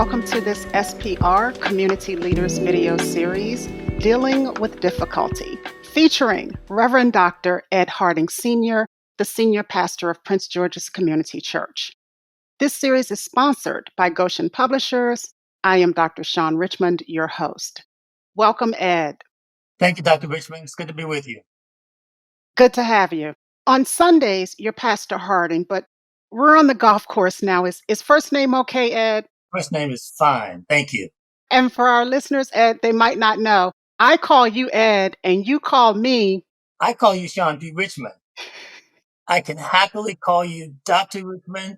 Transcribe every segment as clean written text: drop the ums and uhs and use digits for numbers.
welcome to this SPR Community Leaders video series, Dealing with Difficulty, featuring Reverend Dr. Ed Harding Sr., the senior pastor of Prince George's Community Church. This series is sponsored by Goshen Publishers. I am Dr. Sean Richmond, your host. Welcome, Ed. Thank you, Dr. Richmond. It's good to be with you. Good to have you. On Sundays, you're Pastor Harding, but we're on the golf course now. Is first name okay, Ed? First name is fine. Thank you. And for our listeners, Ed, they might not know, I call you Ed and you call me. I call you Sean P. Richmond. I can happily call you Dr. Richmond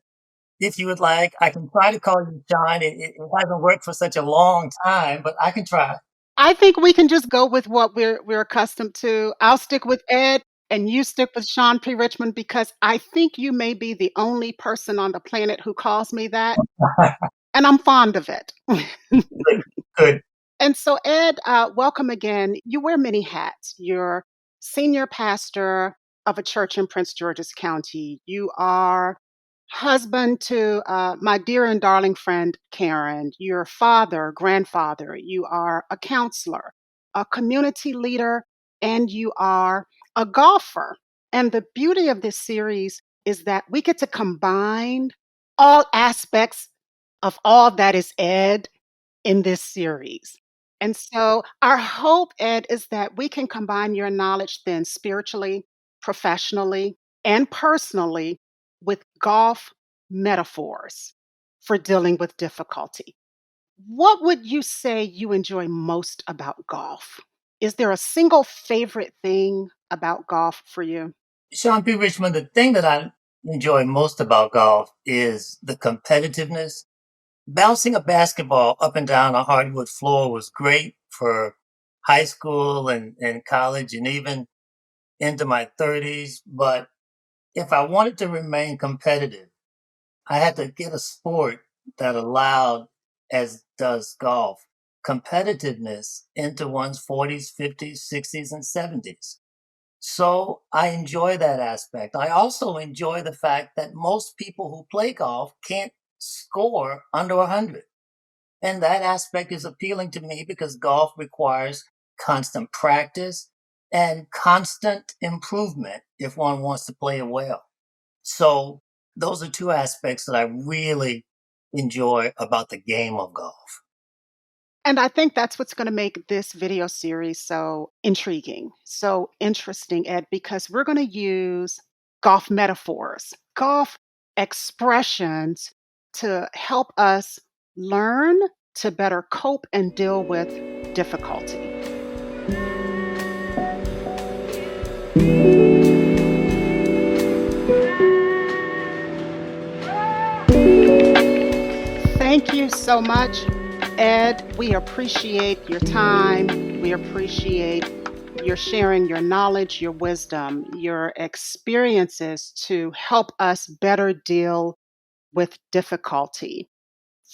if you would like. I can try to call you Sean. It hasn't worked for such a long time, but I can try. I think we can just go with what we're accustomed to. I'll stick with Ed and you stick with Sean P. Richmond because I think you may be the only person on the planet who calls me that. And I'm fond of it. Good. And so, Ed, welcome again. You wear many hats. You're senior pastor of a church in Prince George's County. You are husband to my dear and darling friend, Karen. You're father, grandfather. You are a counselor, a community leader, and you are a golfer. And the beauty of this series is that we get to combine all aspects of all that is Ed in this series. And so, our hope, Ed, is that we can combine your knowledge then spiritually, professionally, and personally with golf metaphors for dealing with difficulty. What would you say you enjoy most about golf? Is there a single favorite thing about golf for you? Sean P. Richmond, the thing that I enjoy most about golf is the competitiveness. Bouncing a basketball up and down a hardwood floor was great for high school and college and even into my 30s. But if I wanted to remain competitive, I had to get a sport that allowed, as does golf, competitiveness into one's 40s, 50s, 60s, and 70s. So I enjoy that aspect. I also enjoy the fact that most people who play golf can't score under 100. And that aspect is appealing to me because golf requires constant practice and constant improvement if one wants to play it well. So those are two aspects that I really enjoy about the game of golf. And I think that's what's going to make this video series so intriguing, so interesting, Ed, because we're going to use golf metaphors, golf expressions to help us learn to better cope and deal with difficulty. Thank you so much, Ed. We appreciate your time. We appreciate your sharing your knowledge, your wisdom, your experiences to help us better deal with difficulty.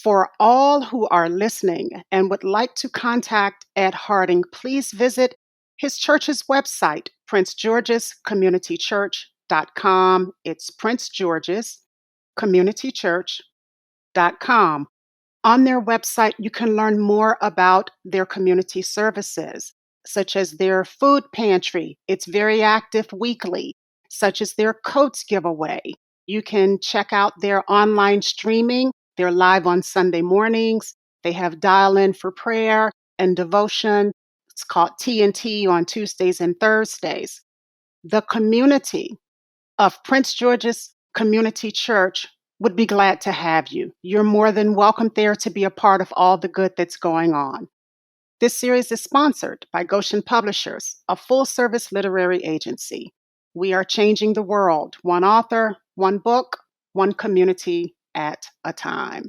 For all who are listening and would like to contact Ed Harding, please visit his church's website, princegeorgescommunitychurch.com. It's Prince George's Community Church.com. On their website, you can learn more about their community services, such as their food pantry. It's very active weekly, such as their coats giveaway. You can check out their online streaming. They're live on Sunday mornings. They have dial in for prayer and devotion. It's called TNT on Tuesdays and Thursdays. The community of Prince George's Community Church would be glad to have you. You're more than welcome there to be a part of all the good that's going on. This series is sponsored by Goshen Publishers, a full-service literary agency. We are changing the world, one author, one book, one community at a time.